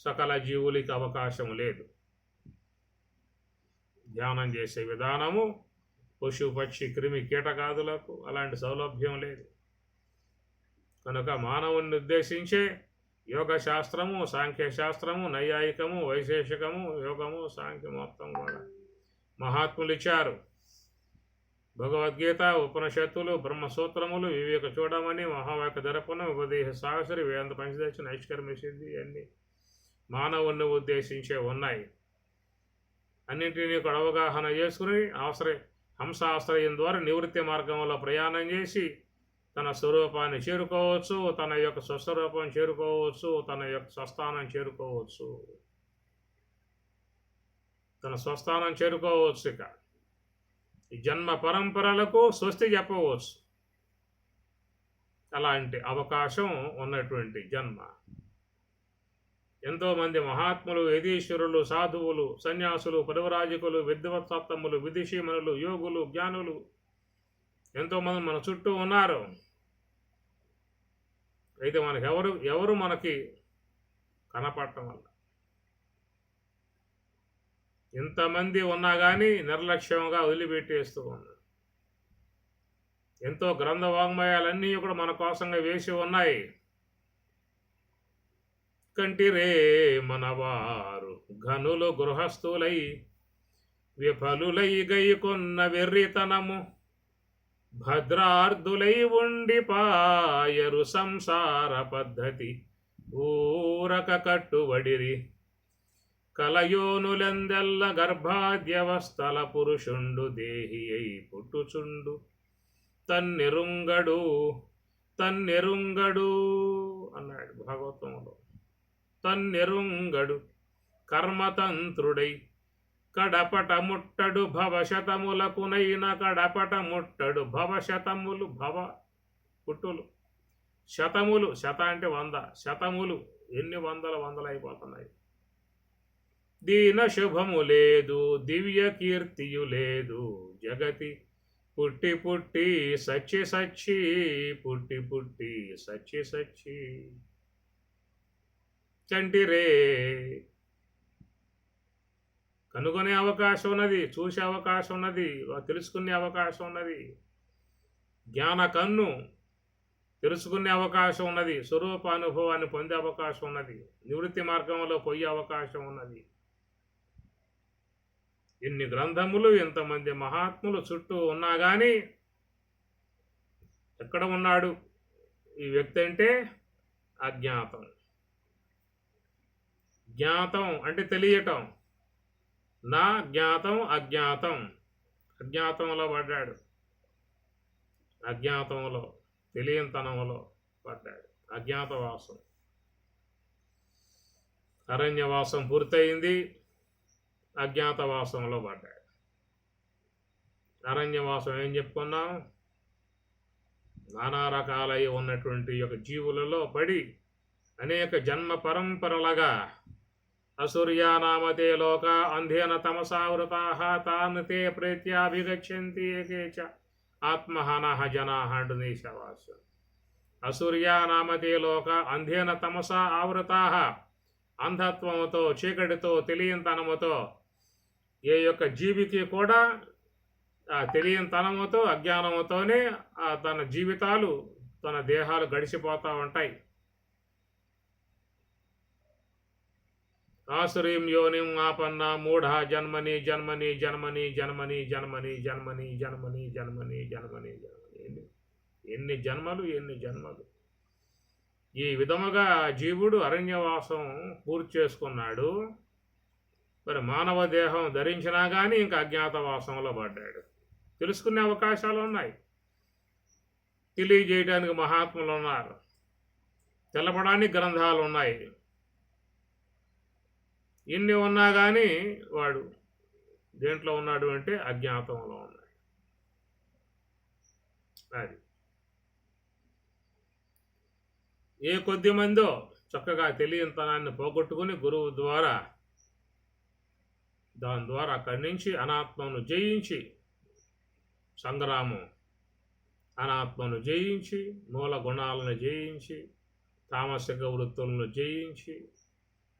[SPEAKER 1] సకల జీవులకి అవకాశం లేదు. ధ్యానం చేసే విధానము పశు పక్షి క్రిమి కీటకాదులకు అలాంటి సౌలభ్యం లేదు. కనుక మానవుని ఉద్దేశించే యోగ శాస్త్రము, సాంఖ్యశాస్త్రము, నైయాయికము, వైశేషికము, యోగము, సాంఖ్యం మొత్తం కూడా మహాత్ములు ఇచ్చారు. భగవద్గీత, ఉపనిషత్తులు, బ్రహ్మసూత్రములు, వివేక చూడమని, మహావాక్య దర్పణం, ఉపదేశ సాహసరి, వేదాంత పంచదశ, నైష్కర్మ సిద్ధి అన్నీ మానవుని ఉద్దేశించే ఉన్నాయి. అన్నింటినీ కూడా అవగాహన చేసుకుని హంసాశ్రయం ద్వారా నివృత్తి మార్గంలో ప్రయాణం చేసి తన స్వరూపాన్ని చేరుకోవచ్చు, తన యొక్క స్వస్వరూపం చేరుకోవచ్చు, తన యొక్క స్వస్థానం చేరుకోవచ్చు, తన స్వస్థానం చేరుకోవచ్చు. ఇక ఈ జన్మ పరంపరలకు స్వస్తి చెప్పవచ్చు. అలాంటి అవకాశం ఉన్నటువంటి జన్మ. ఎంతోమంది మహాత్ములు, యతీశ్వరులు, సాధువులు, సన్యాసులు, పరివరాజకులు, విద్వత్సప్తములు, విదుషీమణులు, యోగులు, జ్ఞానులు ఎంతోమంది మన చుట్టూ ఉన్నారు. అయితే మనకి ఎవరు మనకి కనపడటం వల్ల ఇంతమంది ఉన్నా కానీ నిర్లక్ష్యంగా వదిలిపెట్టేస్తూ ఉన్నారు. ఎంతో గ్రంథ వాంగ్మయాలన్నీ కూడా మన కోసంగా వేసి ఉన్నాయి. కంటిరే మనవారు ఘనులు గృహస్థులై విఫలులై గైకొన్న వెర్రితనము భద్రార్థులై ఉండి పాయరు సంసార పద్ధతి ఊరక కట్టుబడిరి కలయోనులెందెల్ల గర్భాద్యవస్థల పురుషుండు దేహి అయి పుట్టుచుండు తన్నెరుంగడు అన్నాడు భాగవతంలో. తన్నెరుంగడు కర్మతంత్రుడై కడపట ముట్టడు భవశతములకునైన కడపట ముట్టడు భవశతములు భవ పుట్టులు శతములు శత అంటే 100 శతములు ఎన్ని వందల అయిపోతున్నాయి. దీన శుభము లేదు దివ్య కీర్తియు లేదు జగతి పుట్టి పుట్టి సచ్చి సచ్చి పుట్టి పుట్టి సచ్చి సచ్చి చంటిరే కనుగొనే అవకాశం ఉన్నది, చూసే అవకాశం ఉన్నది, తెలుసుకునే అవకాశం ఉన్నది, జ్ఞాన కన్ను తెలుసుకునే అవకాశం ఉన్నది, స్వరూప అనుభవాన్ని పొందే అవకాశం ఉన్నది, నివృత్తి మార్గంలో పోయే అవకాశం ఉన్నది. ఇన్ని గ్రంథములు ఇంతమంది మహాత్ములు చుట్టూ ఉన్నా కానీ ఎక్కడ ఉన్నాడు ఈ వ్యక్తి అంటే అజ్ఞాతం. జ్ఞాతం అంటే తెలియటం, నా జ్ఞాతం అజ్ఞాతం, అజ్ఞాతంలో పడ్డాడు, అజ్ఞాతంలో తెలియనితనంలో పడ్డాడు. అజ్ఞాతవాసం, అరణ్యవాసం పూర్తయింది, అజ్ఞాతవాసంలో పడ్డాడు. అరణ్యవాసం ఏం చెప్పుకున్నాం? నానా రకాలై ఉన్నటువంటి యొక్క జీవులలో పడి అనేక జన్మ పరంపరలుగా అసూర్యానామతే లోక అంధేన తమసావృతాః తాన్ తే ప్రేత్యాభిగచ్చంతి ఏకేచ ఆత్మహానః జనాః అంటుంది శవాస్యం. అసూర్యానామతే లోక అంధేన తమసా ఆవృతాః, అంధత్వముతో చీకటితో తెలియనితనముతో ఏ యొక్క జీవికి కూడా ఆ తెలియనితనముతో అజ్ఞానముతోనే తన జీవితాలు తన దేహాలు గడిచిపోతూ ఉంటాయి. ఆసురీం యోనిం ఆపన్న మూఢ జన్మని జన్మని జన్మని జన్మని జన్మని జన్మని జన్మని జన్మని జన్మని జన్మని ఎన్ని జన్మలు. ఈ విధముగా జీవుడు అరణ్యవాసం పూర్తి చేసుకున్నాడు. మరి మానవ దేహం ధరించినా కానీ ఇంకా అజ్ఞాతవాసంలో పడ్డాడు. తెలుసుకునే అవకాశాలు ఉన్నాయి, తెలియజేయడానికి మహాత్ములు ఉన్నారు, తెలపడానికి గ్రంథాలు ఉన్నాయి. ఇన్ని ఉన్నా కానీ వాడు దేంట్లో ఉన్నాడు అంటే అజ్ఞాతంలో ఉన్నాడు. అది ఏ కొద్ది మందో చక్కగా తెలియనితనాన్ని పోగొట్టుకుని గురువు ద్వారా దాని ద్వారా అక్కడి నుంచి అనాత్మను జయించి సంగ్రామం, అనాత్మను జయించి మూల గుణాలను జయించి తామసిక వృత్తులను జయించి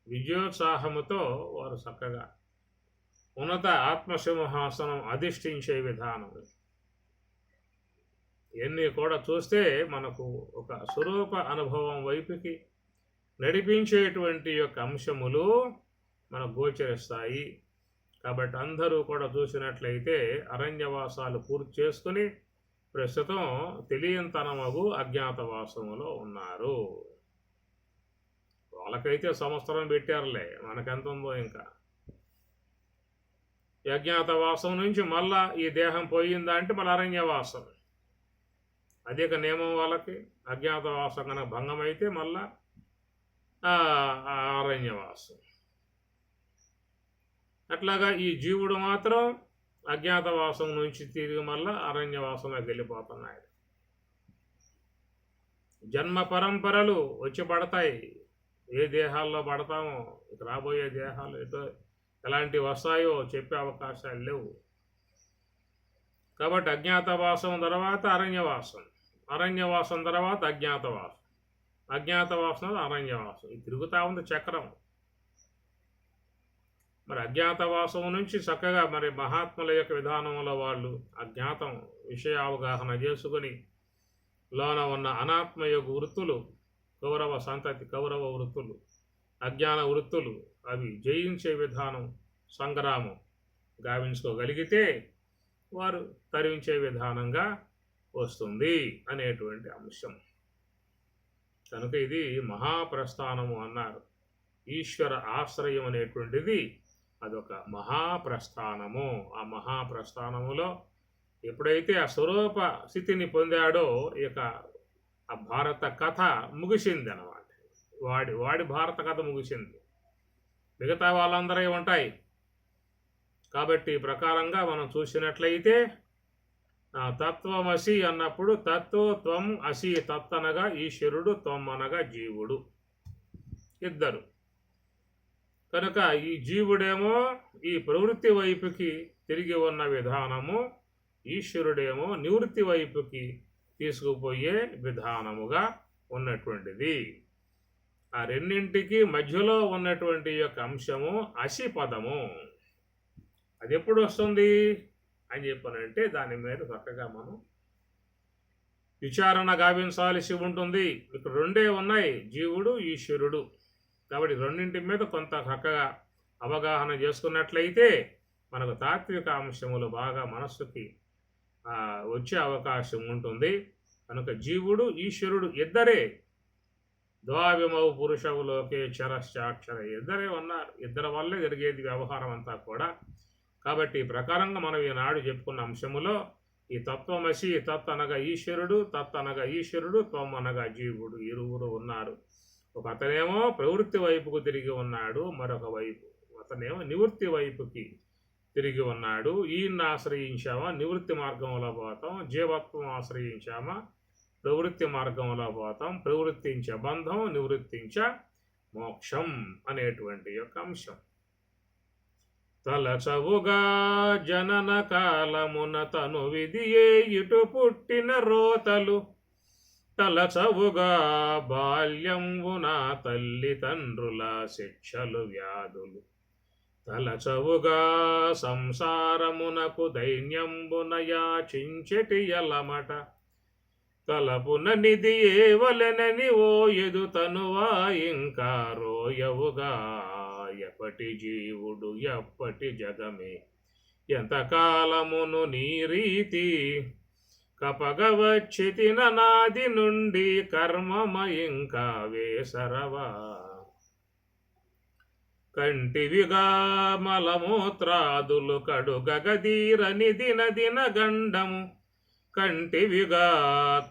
[SPEAKER 1] విజయోత్సాహముతో వారు చక్కగా ఉన్నత ఆత్మసింహాసనం అధిష్ఠించే విధానం ఇవన్నీ కూడా చూస్తే మనకు ఒక స్వరూప అనుభవం వైపుకి నడిపించేటువంటి యొక్క అంశములు మనకు గోచరిస్తాయి. కాబట్టి అందరూ కూడా చూసినట్లయితే అరణ్యవాసాలు పూర్తి చేసుకుని ప్రస్తుతం తెలియనితనమగు అజ్ఞాతవాసములో ఉన్నారు. వాళ్ళకైతే సంవత్సరం పెట్టారులే, మనకెంత ఉందో ఇంకా. ఈ అజ్ఞాతవాసం నుంచి మళ్ళా ఈ దేహం పోయిందా అంటే మళ్ళీ అరణ్యవాసం. అధిక నియమం వాళ్ళకి అజ్ఞాతవాసం కనుక భంగం అయితే మళ్ళా అరణ్యవాసం. అట్లాగా ఈ జీవుడు మాత్రం అజ్ఞాతవాసం నుంచి తిరిగి మళ్ళా అరణ్యవాసంలోకి వెళ్ళిపోతున్నాడు. జన్మ పరంపరలు వచ్చి పడతాయి. ఏ దేహాల్లో పడతామో, ఇక రాబోయే దేహాలు ఎలాంటి వస్తాయో చెప్పే అవకాశాలు లేవు. కాబట్టి అజ్ఞాతవాసం తర్వాత అరణ్యవాసం, అరణ్యవాసం తర్వాత అజ్ఞాతవాసం. అజ్ఞాతవాసం అరణ్యవాసం. ఇది తిరుగుతూ ఉంది చక్రం. మరి అజ్ఞాతవాసం నుంచి చక్కగా మరి మహాత్ముల యొక్క విధానంలో వాళ్ళు అజ్ఞాతం విషయ అవగాహన చేసుకుని లోన ఉన్న అనాత్మ యొక్క వృత్తులు, కౌరవ సంతతి కౌరవ వృత్తులు, అజ్ఞాన వృత్తులు అవి జయించే విధానం, సంగ్రామం గావించుకోగలిగితే వారు తరించే విధానంగా వస్తుంది అనేటువంటి అంశం. కనుక ఇది మహాప్రస్థానము అన్నారు. ఈశ్వర ఆశ్రయం అనేటువంటిది అదొక మహాప్రస్థానము. ఆ మహాప్రస్థానములో ఎప్పుడైతే ఆ స్వరూప స్థితిని పొందాడో ఇక ఆ భారత కథ ముగిసింది అన్నమాట. వాడి భారత కథ ముగిసింది. మిగతా వాళ్ళందరూ ఉంటాయి. కాబట్టి ప్రకారంగా మనం చూసినట్లయితే తత్వమసి అన్నప్పుడు త్వం అసి, తత్ అనగా ఈశ్వరుడు, త్వం అనగా జీవుడు, ఇద్దరు. కనుక ఈ జీవుడేమో ఈ ప్రవృత్తి వైపుకి తిరిగి ఉన్న విధానము, ఈశ్వరుడేమో నివృత్తి వైపుకి తీసుకుపోయే విధానముగా ఉన్నటువంటిది. ఆ రెండింటికి మధ్యలో ఉన్నటువంటి యొక్క అంశము అసి పదము. అది ఎప్పుడు వస్తుంది అని చెప్పానంటే దాని మీద చక్కగా మనం విచారణ గావించాల్సి ఉంటుంది. ఇక్కడ రెండే ఉన్నాయి, జీవుడు ఈశ్వరుడు. కాబట్టి రెండింటి మీద కొంత చక్కగా అవగాహన చేసుకున్నట్లయితే మనకు తాత్విక అంశములు బాగా మనస్సుకి వచ్చే అవకాశం ఉంటుంది. కనుక జీవుడు ఈశ్వరుడు ఇద్దరే. ద్వావిమౌ పురుషవులోకే చరశ్చాక్షర, ఇద్దరే ఉన్నారు. ఇద్దరి వల్లే జరిగేది వ్యవహారం అంతా కూడా. కాబట్టి ఈ ప్రకారంగా మనం ఈనాడు చెప్పుకున్న అంశములో ఈ తత్వమసి, తత్ అనగా ఈశ్వరుడు, తత్ అనగా ఈశ్వరుడు, త్వం అనగా జీవుడు, ఇరువురు ఉన్నారు. ఒక అతనేమో ప్రవృత్తి వైపుకు తిరిగి ఉన్నాడు, మరొక వైపు అతనేమో నివృత్తి వైపుకి తిరిగి ఉన్నాడు. ఈయన్ని ఆశ్రయించామా నివృత్తి మార్గంలో పోతాం, జీవత్వం ఆశ్రయించామా ప్రవృత్తి మార్గంలో పోతాం. ప్రవృత్తించ బంధం, నివృత్తించ మోక్షం అనేటువంటి యొక్క అంశం. తలచవుగా జనన కాలమున తను విధియే ఇటు పుట్టిన రోతలు, తలచవుగా బాల్యంబున తల్లిదండ్రుల శిక్షలు వ్యాధులు, తలచవుగా సంసారమునకు దైన్యంబున యాచించెటి యలమట, తలపున నిధి ఏవలెనని ఓ ఎదుతనువా ఇంకా రోయవుగా, ఎప్పటి జీవుడు ఎప్పటి జగమే ఎంతకాలమును నీ రీతి, కపగవచ్చితిన నాది నుండి కర్మమ ఇంకా వేసరవా, కంటివిగా మలమూత్రాదులు కడుగగదీరని దిన గండము, కంటివిగా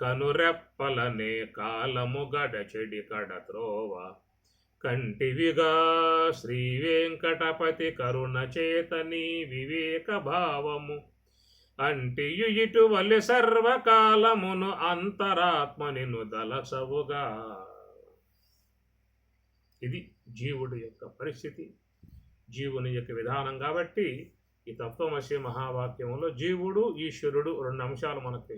[SPEAKER 1] కనురెప్పలనే కాలము గడచెడి కడత్రోవ, కంటివిగా శ్రీ వెంకటపతి కరుణ చేతని వివేక భావము, అంటియు ఇటువలి సర్వకాలమును అంతరాత్మనిను దలసవుగా. ఇది జీవుడి యొక్క పరిస్థితి, జీవుని యొక్క విధానం. కాబట్టి ఈ తత్వమసి మహావాక్యంలో జీవుడు ఈశ్వరుడు రెండు అంశాలు మనకి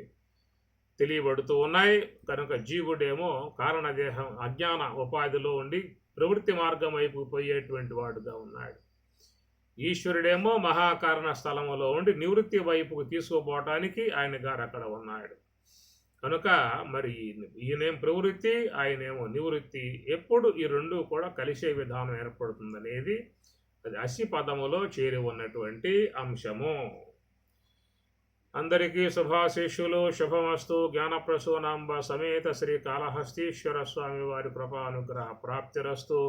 [SPEAKER 1] తెలియబడుతూ ఉన్నాయి. కనుక జీవుడేమో కారణదేహం అజ్ఞాన ఉపాధిలో ఉండి ప్రవృత్తి మార్గం వైపు పోయేటువంటి వాడుగా ఉన్నాడు. ఈశ్వరుడేమో మహాకారణ స్థలములో ఉండి నివృత్తి వైపుకు తీసుకుపోవటానికి ఆయన గారు అక్కడ ఉన్నాడు. కనుక మరి ఈయనేం ప్రవృత్తి, ఆయనేమో నివృత్తి. ఎప్పుడు ఈ రెండు కూడా కలిసే విధానం ఏర్పడుతుందనేది అది అసి పదములో చేరి ఉన్నటువంటి అంశము. అందరికీ శుభాశిష్యులు, శుభమస్తు. జ్ఞానప్రసూనాంబ సమేత శ్రీ కాళహస్తీశ్వర స్వామి వారి కృపానుగ్రహ ప్రాప్తిరస్తు.